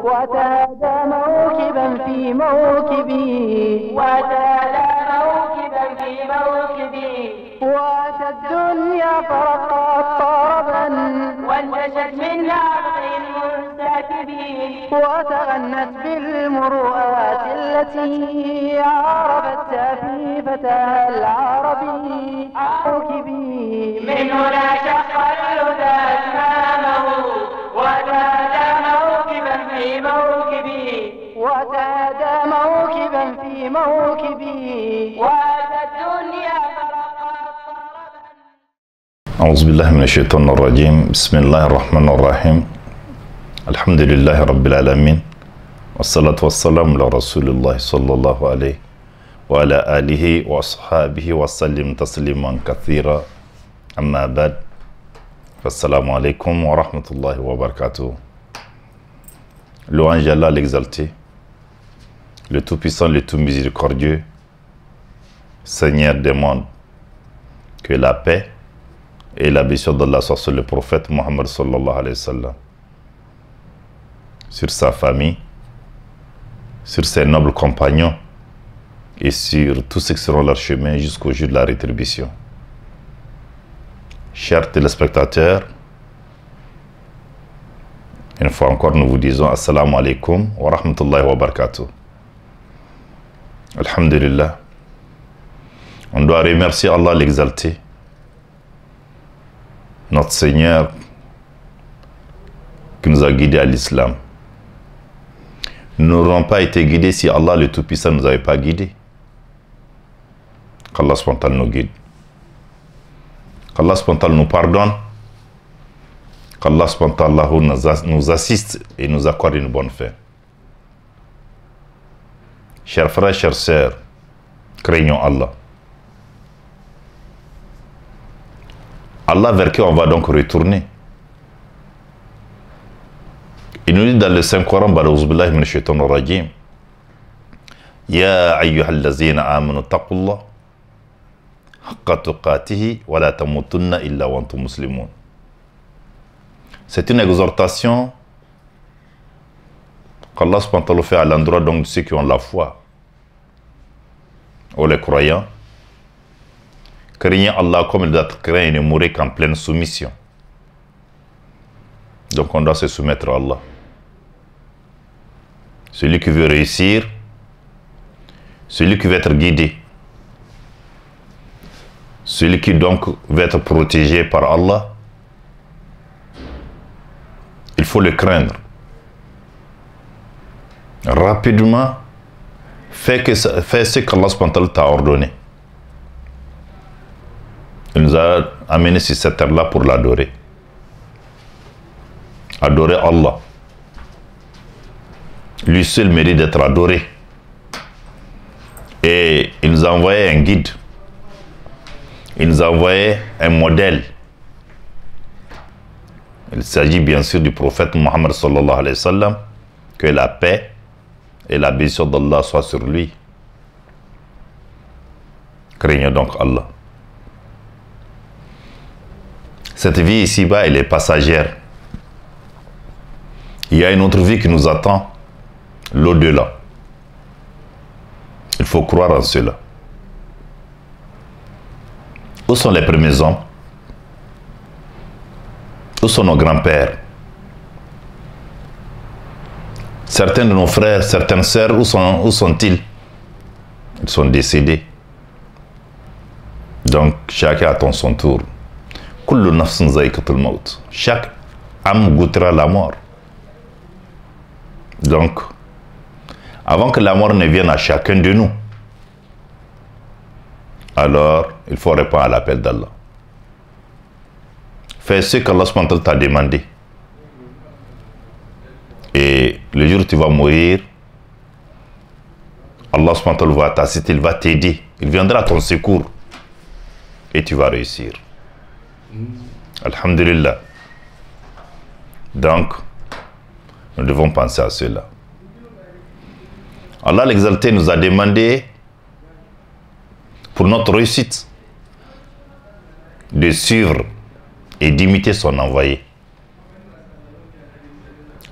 واعتاد موكبا في موكبي وأتى الدنيا فرقت طربا وانتشت منها بغي المنتكبين وتغنت بالمروءات التي عرفت سفيفتها العربي موكبي من هنا شق الهدى أمامه وزاد موكبا في موكبي واعتاد موكبا في موكبي وأتى الدنيا فرقت طربا. أعوذ بالله من الشيطان الرجيم. بسم الله الرحمن الرحيم. الحمد لله رب العالمين والصلاة والسلام على رسول الله صلى الله عليه وعلى آله وأصحابه وسلم تسليما كثيرا. أما بعد فالسلام عليكم ورحمة الله وبركاته. Louange à Allah l'exalté, le Tout-Puissant, le Tout-Miséricordieux, Seigneur des mondes, que la paix et la bénédiction d'Allah soit sur le prophète Mohammed sallallahu alayhi wa sallam, sur sa famille, sur ses nobles compagnons et sur tous ceux qui seront leur chemin jusqu'au jour de la rétribution. Chers téléspectateurs, une fois encore nous vous disons Assalamu alaikum wa rahmatullahi wa barakatuh. Alhamdulillah. On doit remercier Allah l'exalté, notre Seigneur qui nous a guidés à l'islam. Nous n'aurions pas été guidés si Allah le Tout-Puissant ne nous avait pas guidés. Qu'Allah spontané nous guide. Qu'Allah spontané nous pardonne. Qu'Allah spontané nous assiste et nous accorde une bonne fin. Chers frères, chères sœurs, craignons Allah. Allah vers qui on va donc retourner. Il nous dit dans le Saint-Coran, Ba'ouzbillahi min shaitan ar-rajim, Ya ayyuhallazina amanu taqullah, haqqa tuqatihi, wa la tamutunna illa wa antum muslimun. C'est une exhortation qu'Allah subhanahu fait à l'endroit donc de ceux qui ont la foi, ou les croyants. Craignez Allah comme il doit être craint et ne mourir qu'en pleine soumission. Donc on doit se soumettre à Allah. Celui qui veut réussir, celui qui veut être guidé, celui qui donc veut être protégé par Allah, il faut le craindre. Rapidement, fais ce qu'Allah subhanahu t'a ordonné. Il nous a amené sur cette terre-là pour l'adorer. Adorer Allah. Lui seul mérite d'être adoré. Et il nous a envoyé un guide. Il nous a envoyé un modèle. Il s'agit bien sûr du prophète Mohammed sallallahu alayhi wa sallam. Que la paix et la bénédiction d'Allah soient sur lui. Craignons donc Allah. Cette vie ici-bas, elle est passagère. Il y a une autre vie qui nous attend, l'au-delà. Il faut croire en cela. Où sont les premiers hommes? Où sont nos grands-pères? Certains de nos frères, certaines sœurs, où sont-ils? Ils sont décédés. Donc, chacun attend son tour. Kullu nafsin zaïqatul maut. Chaque âme goûtera la mort. Donc, avant que la mort ne vienne à chacun de nous, alors il faut répondre à l'appel d'Allah. Fais ce qu'Allah subhanahu t'a demandé. Et le jour où tu vas mourir, Allah subhanahu va t'assister, il va t'aider. Il viendra à ton secours. Et tu vas réussir. Alhamdulillah. Donc, nous devons penser à cela. Allah l'exalté nous a demandé, pour notre réussite, de suivre et d'imiter son envoyé.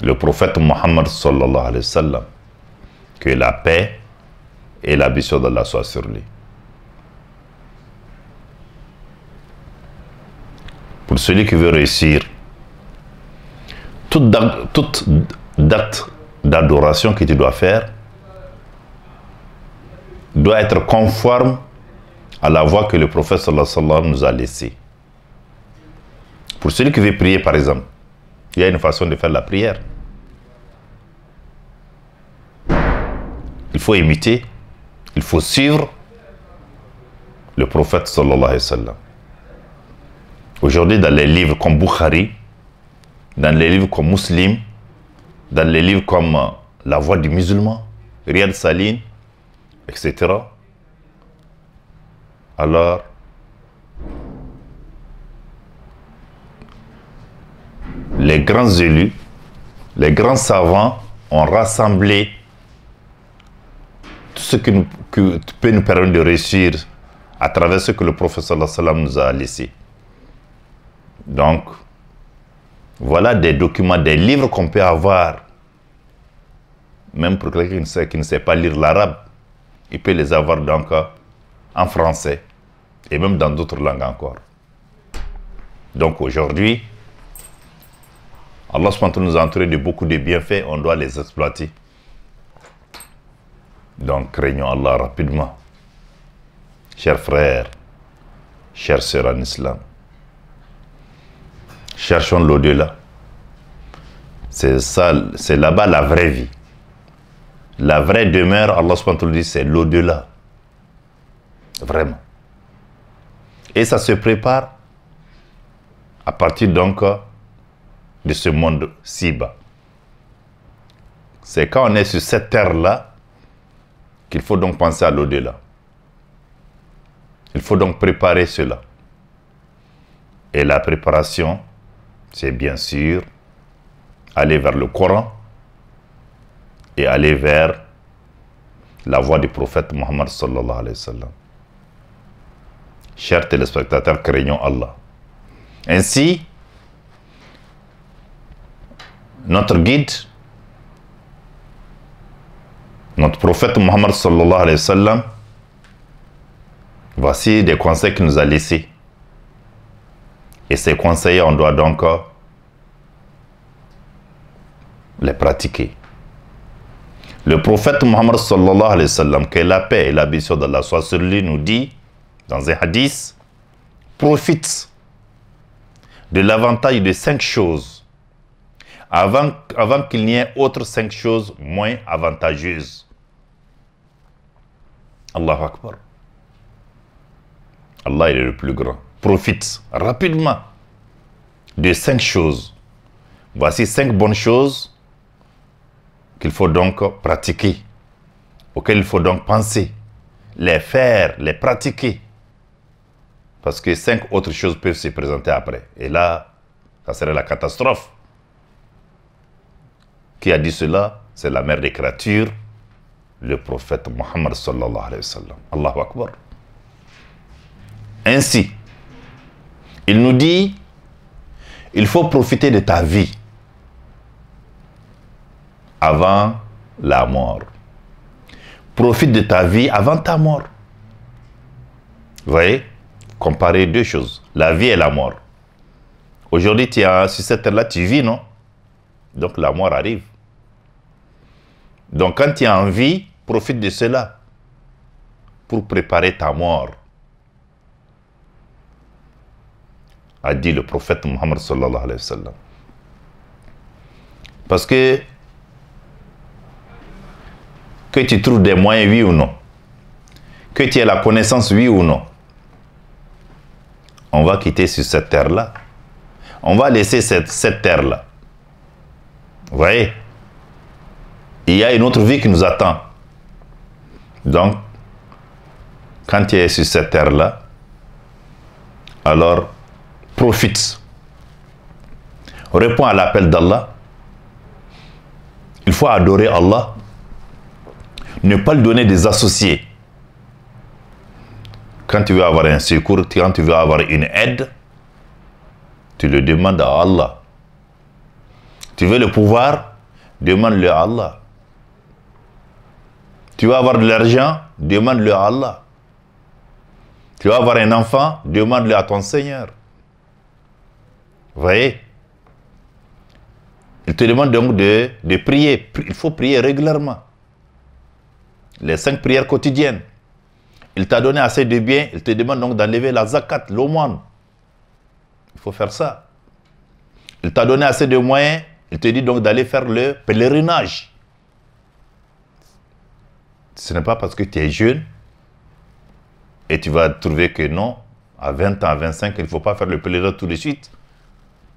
le prophète Mohammed sallallahu alayhi wa sallam, que la paix et la bénédiction d'Allah soient sur lui. Pour celui qui veut réussir, toute date d'adoration que tu dois faire doit être conforme à la voie que le prophète sallallahu alayhi wa sallam nous a laissée. Pour celui qui veut prier, par exemple, il y a une façon de faire la prière. Il faut imiter, il faut suivre le prophète sallallahu alayhi wa sallam. Aujourd'hui, dans les livres comme Bukhari, dans les livres comme Muslim, dans les livres comme La Voix du musulman, Riyad Salin, etc. Alors, les grands élus, les grands savants ont rassemblé tout ce qui peut nous permettre de réussir à travers ce que le prophète sallallahu alayhi wa sallam nous a laissé. Donc, voilà des documents, des livres qu'on peut avoir. Même pour quelqu'un qui ne sait pas lire l'arabe, il peut les avoir donc en français et même dans d'autres langues encore. Donc aujourd'hui, Allah subhanahu wa ta'ala nous a entouré de beaucoup de bienfaits, on doit les exploiter. Donc craignons Allah rapidement. Chers frères, chères sœurs en islam, cherchons l'au-delà. C'est ça, c'est là-bas la vraie vie. La vraie demeure, Allah subhanahu wa ta'ala dit, c'est l'au-delà. Vraiment. Et ça se prépare à partir donc de ce monde si bas. C'est quand on est sur cette terre-là qu'il faut donc penser à l'au-delà. Il faut donc préparer cela. Et la préparation, c'est bien sûr aller vers le Coran et aller vers la voie du prophète Mohammed sallallahu alayhi wa sallam. Chers téléspectateurs, craignons Allah. Ainsi, notre guide, notre prophète Mohammed sallallahu alayhi wa sallam, voici des conseils qu'il nous a laissés. Et ces conseils, on doit donc les pratiquer. Le prophète Mohammed sallallahu alayhi wa sallam, que la paix et la bénédiction d'Allah soient sur lui, nous dit dans un hadith, profite de l'avantage de 5 choses avant qu'il n'y ait autres 5 choses moins avantageuses. Allahu Akbar. Allah est le plus grand. Profite rapidement de 5 choses. Voici 5 bonnes choses qu'il faut donc pratiquer, auxquelles il faut donc penser, les faire, les pratiquer. Parce que 5 autres choses peuvent se présenter après. Et là, ça serait la catastrophe. Qui a dit cela? C'est la mère des créatures, le prophète Mohammed sallallahu alayhi wa sallam. Allahu Akbar. Ainsi, il nous dit, il faut profiter de ta vie avant la mort. Profite de ta vie avant ta mort. Vous voyez? Comparer 2 choses, la vie et la mort. Aujourd'hui, sur cette terre-là, tu vis, non? Donc la mort arrive. Donc quand tu es en vie, profite de cela pour préparer ta mort. A dit le prophète Mohammed sallallahu alayhi wa sallam. Parce que tu trouves des moyens, oui ou non, que tu aies la connaissance, oui ou non, on va quitter sur cette terre-là. On va laisser cette terre-là. Vous voyez? Il y a une autre vie qui nous attend. Donc, quand tu es sur cette terre-là, alors profite. Réponds à l'appel d'Allah. Il faut adorer Allah. Ne pas lui donner des associés. Quand tu veux avoir un secours, quand tu veux avoir une aide, tu le demandes à Allah. Tu veux le pouvoir, demande-le à Allah. Tu vas avoir de l'argent, demande-le à Allah. Tu vas avoir un enfant, demande-le à ton Seigneur. Vous voyez? Il te demande donc de prier. Il faut prier régulièrement. Les 5 prières quotidiennes. Il t'a donné assez de biens, il te demande donc d'enlever la zakat, l'aumône. Il faut faire ça. Il t'a donné assez de moyens, il te dit donc d'aller faire le pèlerinage. Ce n'est pas parce que tu es jeune et tu vas trouver que non, à 20 ans, à 25, il ne faut pas faire le pèlerinage tout de suite.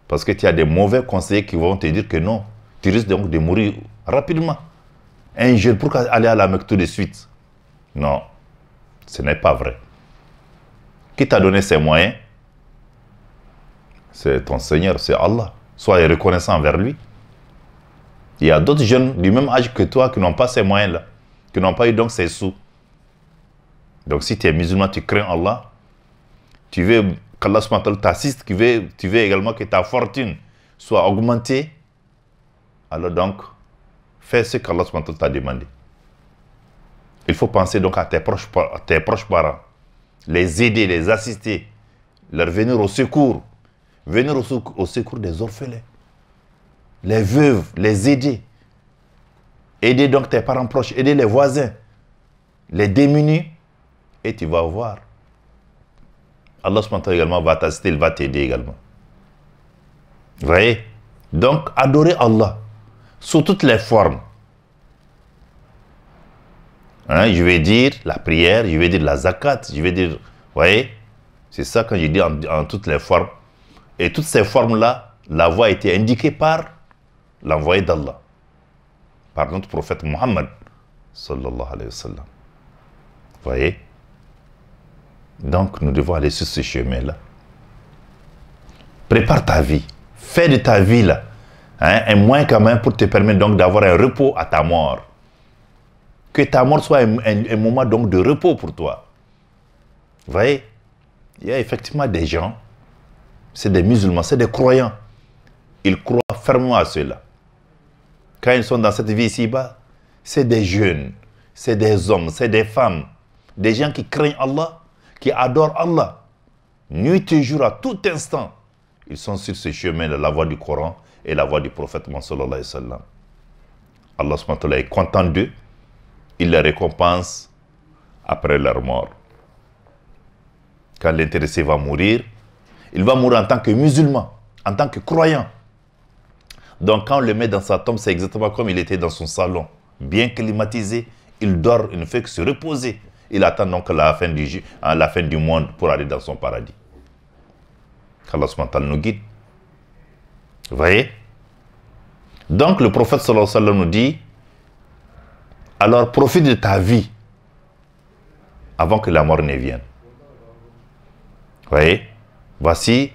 Parce que tu as des mauvais conseillers qui vont te dire que non. Tu risques donc de mourir rapidement. Un jeune, pourquoi aller à la Mecque tout de suite? Non, ce n'est pas vrai. Qui t'a donné ces moyens? C'est ton Seigneur, c'est Allah. Sois reconnaissant envers lui. Il y a d'autres jeunes du même âge que toi qui n'ont pas ces moyens-là, qui n'ont pas eu donc ces sous. Donc si tu es musulman, tu crains Allah, tu veux qu'Allah t'assiste, tu veux également que ta fortune soit augmentée, alors donc, fais ce qu'Allah t'a demandé. Il faut penser donc à tes proches parents, les aider, les assister, leur venir au secours, au secours des orphelins, les veuves, les aider. Aider donc tes parents proches, aider les voisins, les démunis, et tu vas voir. Allah également va t'assister, il va t'aider également. Vous voyez? Donc, adorer Allah sous toutes les formes. Hein, je vais dire la prière, je vais dire la zakat, je vais dire... Vous voyez? C'est ça quand je dis en toutes les formes. Et toutes ces formes-là, la voie a été indiquée par l'envoyé d'Allah. Par notre prophète Muhammad, sallallahu alayhi wa sallam. Vous voyez? Donc, nous devons aller sur ce chemin-là. Prépare ta vie. Fais de ta vie, là, hein, un moyen quand même pour te permettre donc d'avoir un repos à ta mort. Que ta mort soit un moment donc de repos pour toi. Vous voyez? Il y a effectivement des gens, c'est des musulmans, c'est des croyants. Ils croient fermement à cela. Quand ils sont dans cette vie ici-bas, c'est des jeunes, c'est des hommes, c'est des femmes, des gens qui craignent Allah, qui adorent Allah. Nuit et jour, à tout instant, ils sont sur ce chemin de la voie du Coran et la voie du prophète Muhammad sallallahu alayhi wa sallam. Allah subhanahu wa ta'ala est content d'eux, il les récompense après leur mort. Quand l'intéressé va mourir, il va mourir en tant que musulman, en tant que croyant. Donc quand on le met dans sa tombe, c'est exactement comme il était dans son salon, bien climatisé, il dort, il ne fait que se reposer. Il attend donc la fin du monde pour aller dans son paradis. Qu'Allah subhanahu wa ta'ala nous guide. Vous voyez? Donc le prophète sallallahu alayhi wa sallam nous dit, alors profite de ta vie avant que la mort ne vienne. Vous voyez? Voici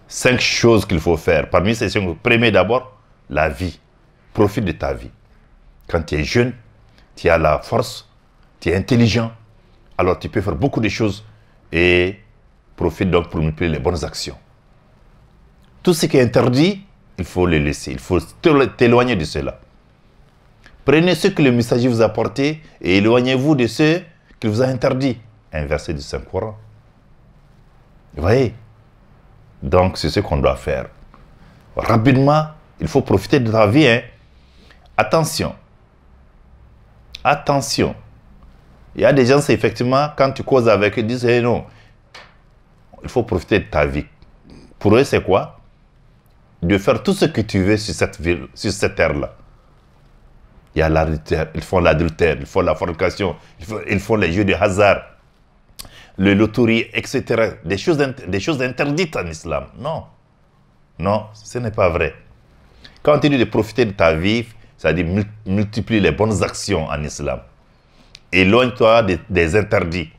5 choses qu'il faut faire. Parmi ces 5, premier d'abord, la vie. Profite de ta vie. Quand tu es jeune, tu as la force, tu es intelligent, alors tu peux faire beaucoup de choses et profite donc pour multiplier les bonnes actions. Tout ce qui est interdit, il faut le laisser, il faut t'éloigner de cela. Prenez ce que le messager vous a apporté et éloignez-vous de ce qu'il vous a interdit. Un verset du Saint-Coran. Vous voyez? Donc c'est ce qu'on doit faire. Rapidement, il faut profiter de ta vie. Hein. Attention. Attention. Il y a des gens, c'est effectivement, quand tu causes avec eux, ils disent hey, non, il faut profiter de ta vie. Pour eux, c'est quoi? De faire tout ce que tu veux sur cette ville, sur cette terre-là. Il y a l'adultère, ils font l'adultère, ils font la fornication, ils font les jeux de hasard, le loterie, etc. Des choses interdites en islam. Non. Non, ce n'est pas vrai. Quand tu dis de profiter de ta vie, ça dit multiplie les bonnes actions en islam. Éloigne-toi des interdits.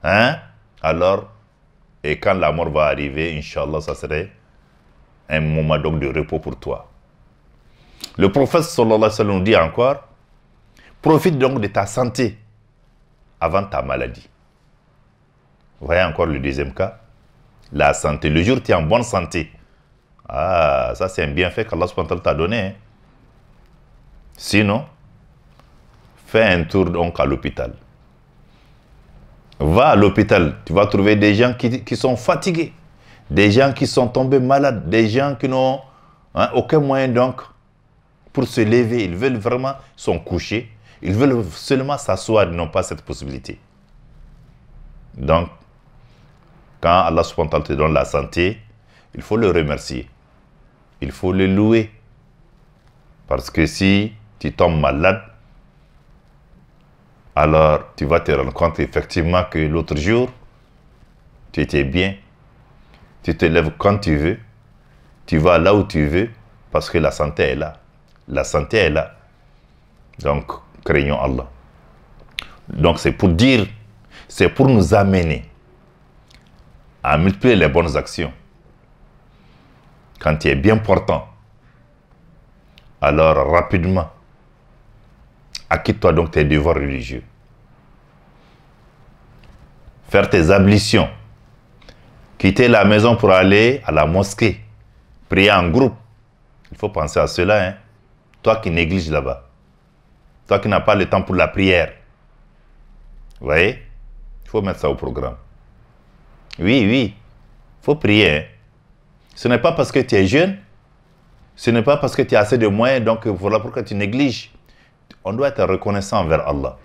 Hein? Alors, et quand la mort va arriver, Inch'Allah, ça serait un moment donc de repos pour toi. Le prophète sallallahu alayhi wa sallam nous dit encore, profite donc de ta santé avant ta maladie. Vous voyez encore le deuxième cas, la santé. Le jour où tu es en bonne santé, ah, ça c'est un bienfait qu'Allah subhanahu wa ta'ala t'a donné. Hein. Sinon, fais un tour donc à l'hôpital. Va à l'hôpital, tu vas trouver des gens qui sont fatigués, des gens qui sont tombés malades, des gens qui n'ont aucun moyen donc pour se lever. Ils veulent vraiment, sont couchés, ils veulent seulement s'asseoir, ils n'ont pas cette possibilité. Donc, quand Allah subhanahu wa ta'ala te donne la santé, il faut le remercier, il faut le louer. Parce que si tu tombes malade, alors tu vas te rendre compte effectivement que l'autre jour, tu étais bien, tu te lèves quand tu veux, tu vas là où tu veux, parce que la santé est là. La santé est là. Donc, craignons Allah. Donc, c'est pour dire, c'est pour nous amener à multiplier les bonnes actions. Quand tu es bien portant, alors rapidement, acquitte-toi donc tes devoirs religieux. Faire tes ablutions. Quitter la maison pour aller à la mosquée. Prier en groupe. Il faut penser à cela, hein. Toi qui négliges là-bas. Toi qui n'as pas le temps pour la prière. Vous voyez? Il faut mettre ça au programme. Oui, oui. Il faut prier, hein. Ce n'est pas parce que tu es jeune. Ce n'est pas parce que tu as assez de moyens. Donc voilà pourquoi tu négliges. On doit être reconnaissant envers Allah.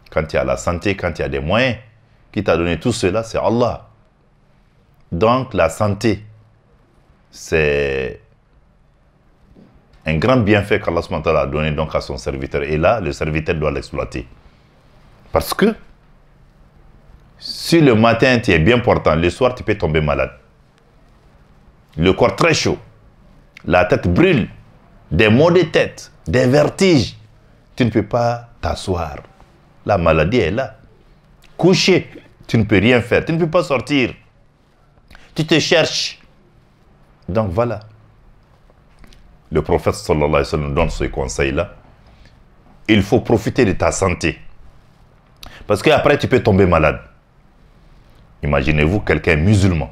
Quand tu as la santé, quand tu as des moyens, qui t'a donné tout cela, c'est Allah. Donc la santé, c'est un grand bienfait qu'Allah a donné donc à son serviteur. Et là, le serviteur doit l'exploiter. Parce que si le matin tu es bien portant, le soir tu peux tomber malade. Le corps très chaud, la tête brûle, des maux de tête, des vertiges. Tu ne peux pas t'asseoir. La maladie est là. Couché, tu ne peux rien faire. Tu ne peux pas sortir. Tu te cherches. Donc voilà. Le prophète sallallahu alayhi wa sallam donne ce conseil-là. Il faut profiter de ta santé. Parce qu'après, tu peux tomber malade. Imaginez-vous quelqu'un musulman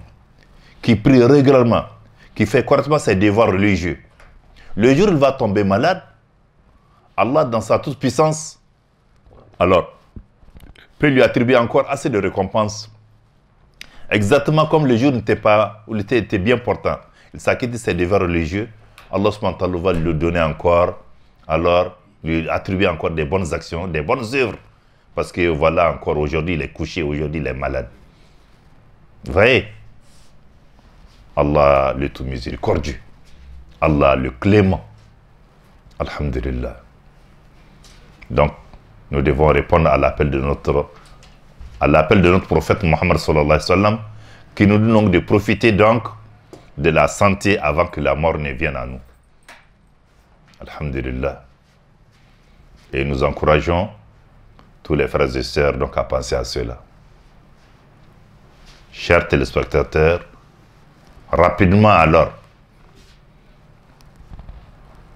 qui prie régulièrement, qui fait correctement ses devoirs religieux. Le jour où il va tomber malade, Allah, dans sa toute-puissance, alors, peut lui attribuer encore assez de récompenses. Exactement comme le jour où il était bien portant. Il s'acquitte de ses devoirs religieux. Allah subhanahu wa ta'ala va lui donner encore, alors lui attribuer encore des bonnes actions, des bonnes œuvres. Parce que voilà, encore aujourd'hui, il est couché, aujourd'hui, il est malade. Vous voyez? Allah le tout miséricordieux. Allah le clément. Alhamdulillah. Donc, nous devons répondre à l'appel de notre prophète Mohammed sallallahu alayhi wa sallam, qui nous dit donc de profiter donc de la santé avant que la mort ne vienne à nous. Alhamdulillah. Et nous encourageons tous les frères et sœurs donc à penser à cela. Chers téléspectateurs, rapidement alors.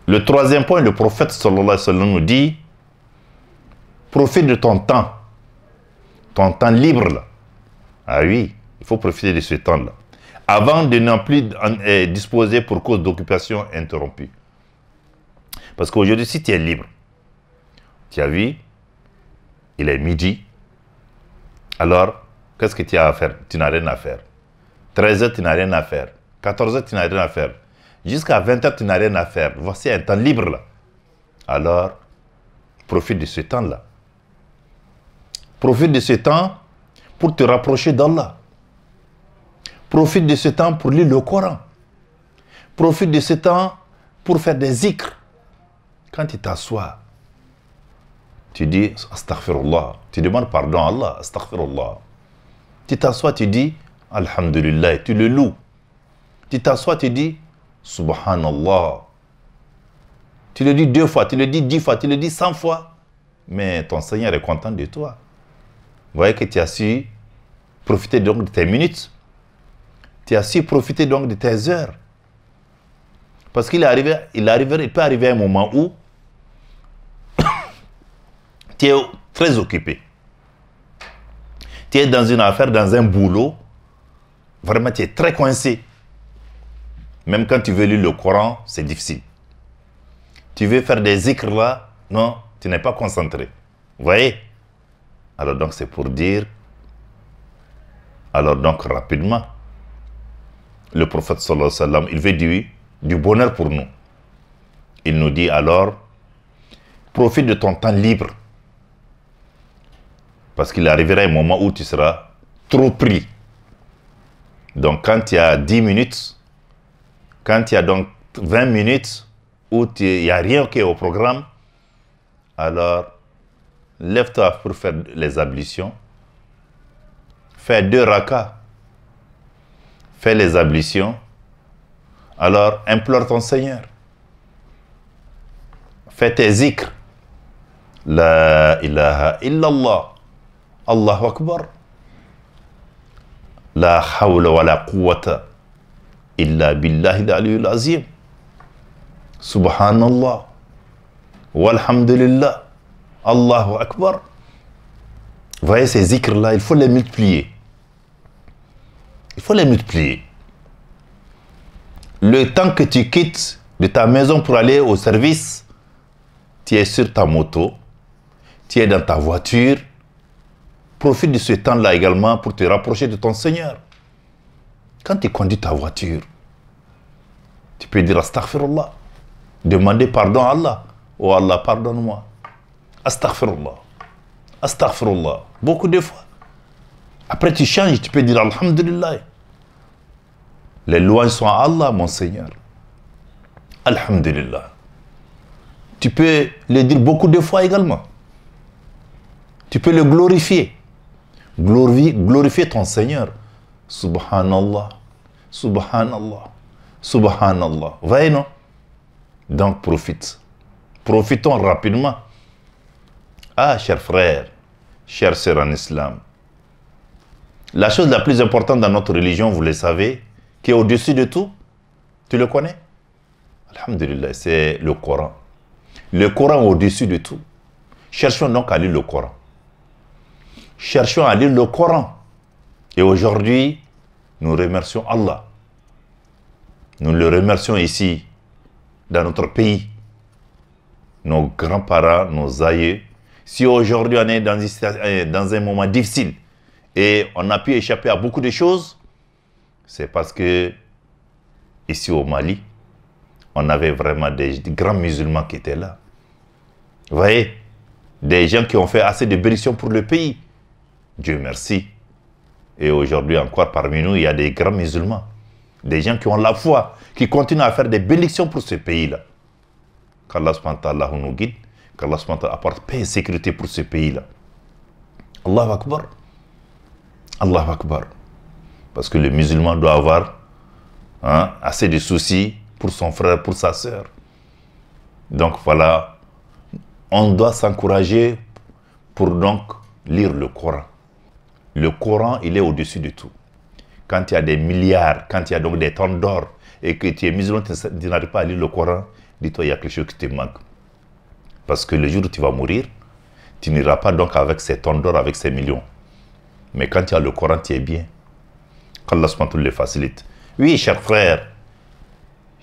Le troisième point, le prophète sallallahu alayhi wa sallam nous dit: profite de ton temps libre là. Ah oui, il faut profiter de ce temps-là, avant de n'en plus disposer pour cause d'occupation interrompue. Parce qu'aujourd'hui, si tu es libre, tu as vu, il est midi, alors qu'est-ce que tu as à faire? Tu n'as rien à faire. 13h, tu n'as rien à faire. 14h, tu n'as rien à faire. Jusqu'à 20h, tu n'as rien à faire. Voici un temps libre là. Alors, profite de ce temps-là. Profite de ce temps pour te rapprocher d'Allah. Profite de ce temps pour lire le Coran. Profite de ce temps pour faire des zikrs. Quand tu t'assois, tu dis astaghfirullah. Tu demandes pardon à Allah. Astaghfirullah. Tu t'assois, tu dis alhamdulillah. Tu le loues. Tu t'assois, tu dis subhanallah. Tu le dis 2 fois, tu le dis 10 fois, tu le dis 100 fois. Mais ton Seigneur est content de toi. Vous voyez que tu as su profiter donc de tes minutes. Tu as su profiter donc de tes heures. Parce qu'il peut arriver un moment où tu es très occupé. Tu es dans une affaire, dans un boulot. Vraiment, tu es très coincé. Même quand tu veux lire le Coran, c'est difficile. Tu veux faire des zikrs là, non, tu n'es pas concentré. Vous voyez? Alors donc c'est pour dire, alors donc rapidement, le prophète sallallahu alayhi wa sallam, il veut du bonheur pour nous. Il nous dit alors, profite de ton temps libre. Parce qu'il arrivera un moment où tu seras trop pris. Donc quand il y a 10 minutes, quand il y a donc 20 minutes, où il n'y a rien qui est au programme, alors lève-toi pour faire les ablutions. Fais 2 rakas. Fais les ablutions. Alors implore ton Seigneur. Fais tes zikrs. La ilaha illallah. Allahu Akbar. La hawla wa la quwwata illa billahi al-aliyyil azim. Subhanallah. Walhamdulillah. Allahu Akbar. Vous voyez ces zikrs-là, il faut les multiplier. Il faut les multiplier. Le temps que tu quittes de ta maison pour aller au service, tu es sur ta moto, tu es dans ta voiture. Profite de ce temps-là également pour te rapprocher de ton Seigneur. Quand tu conduis ta voiture, tu peux dire astaghfirullah. Demander pardon à Allah. Oh Allah, pardonne-moi. Astaghfirullah. Astaghfirullah. Beaucoup de fois. Après tu changes, tu peux dire alhamdulillah. Les louanges sont à Allah, mon Seigneur. Alhamdulillah. Tu peux le dire beaucoup de fois également. Tu peux le glorifier. Glorifier ton Seigneur. Subhanallah. Subhanallah. Subhanallah. Vous voyez, non? Donc profite. Profitons rapidement. Ah, chers frères, chères sœurs en islam. La chose la plus importante dans notre religion, vous le savez, qui est au-dessus de tout, tu le connais? Alhamdulillah, c'est le Coran. Le Coran est au-dessus de tout. Cherchons donc à lire le Coran. Cherchons à lire le Coran. Et aujourd'hui, nous remercions Allah. Nous le remercions ici, dans notre pays. Nos grands-parents, nos aïeux. Si aujourd'hui on est dans un moment difficile et on a pu échapper à beaucoup de choses, c'est parce que ici au Mali, on avait vraiment des grands musulmans qui étaient là. Vous voyez, des gens qui ont fait assez de bénédictions pour le pays. Dieu merci. Et aujourd'hui encore parmi nous, il y a des grands musulmans. Des gens qui ont la foi, qui continuent à faire des bénédictions pour ce pays-là. Qu'Allah nous guide, qu'Allah apporte paix et sécurité pour ce pays-là. Allahu Akbar. Allahu Akbar. Parce que le musulman doit avoir assez de soucis pour son frère, pour sa sœur. Donc voilà, on doit s'encourager pour donc lire le Coran. Le Coran, il est au-dessus de tout. Quand il y a des milliards, quand il y a donc des tonnes d'or, et que tu es musulman, tu n'arrives pas à lire le Coran, dis-toi, il y a quelque chose qui te manque. Parce que le jour où tu vas mourir, tu n'iras pas donc avec ces tonnes d'or, avec ces millions. Mais quand tu as le Coran, tu es bien. Qu'Allah le facilite. Oui, chers frères,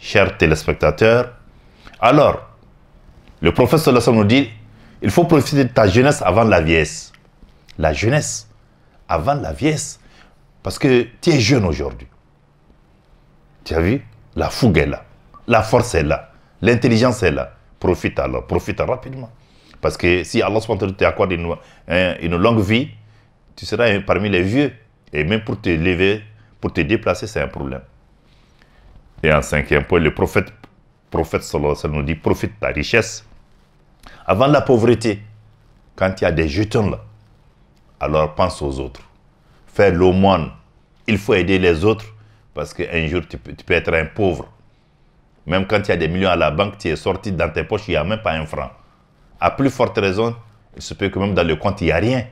chers téléspectateurs, alors, le prophète sallallahu alayhi wa sallam nous dit, il faut profiter de ta jeunesse avant la vieillesse. La jeunesse avant la vieillesse. Parce que tu es jeune aujourd'hui. Tu as vu? La fougue est là. La force est là. L'intelligence est là. Profite alors. Profite rapidement. Parce que si Allah t'accorde une longue vie, tu seras parmi les vieux. Et même pour te lever, pour te déplacer, c'est un problème. Et en 5e point, le prophète sallallahu alayhi wa sallam nous dit, profite de ta richesse avant la pauvreté. Quand il y a des jetons là, alors pense aux autres. Fais l'aumône. Il faut aider les autres parce qu'un jour, tu peux être un pauvre. Même quand il y a des millions à la banque, tu es sorti dans tes poches, il n'y a même pas un franc. À plus forte raison, il se peut que même dans le compte, il n'y a rien.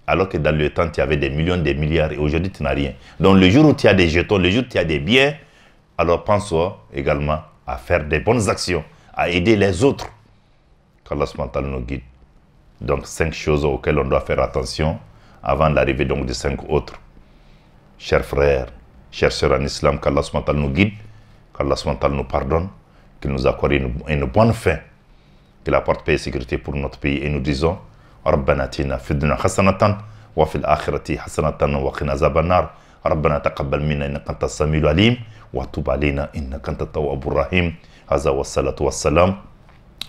Alors que dans le temps, tu avais des millions, des milliards et aujourd'hui, tu n'as rien. Donc le jour où tu as des jetons, le jour où tu as des biens, alors pense également à faire des bonnes actions, à aider les autres. Qu'Allah nous guide. Donc 5 choses auxquelles on doit faire attention avant l'arrivée donc de 5 autres. Chers frères, chères sœurs en islam, qu'Allah nous guide, qu'Allah nous pardonne qu'il nous accorde une bonne fin, qu'il apporte paix et sécurité pour notre pays. Et nous disons, ربنا آتنا في الدنيا حسنة وفي الآخرة حسنة وقنا عذاب النار. ربنا تقبل منا إنك أنت السميع العليم وتب علينا إنك أنت التواب الرحيم. هذا والصلاة والسلام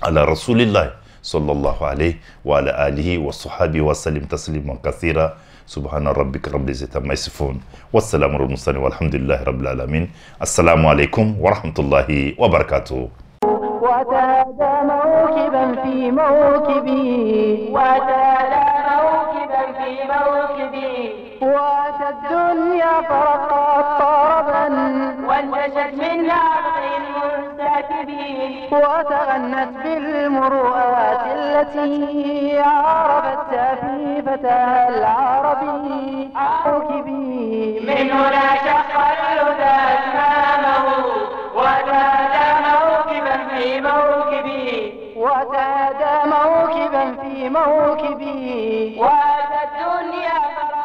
على رسول الله صلى الله عليه وعلى آله وصحبه وسلم تسليما كثيرا. سبحان ربك رب العزة عما يصفون والسلام على المرسلين والحمد لله رب العالمين. السلام عليكم ورحمة الله وبركاته. وتادى موكبا في موكبي وتلا موكبا في موكبي واتى الدنيا فرقت طربا وانتشت من عبد المنتكبين وتغنت بالمروءات التي عرفت تأفيفتها العربي موكبي من هنا شق الهدى أمامه وتلا موكبا في موكبي وتادى موكبا في موكبي واتى الدنيا فرقت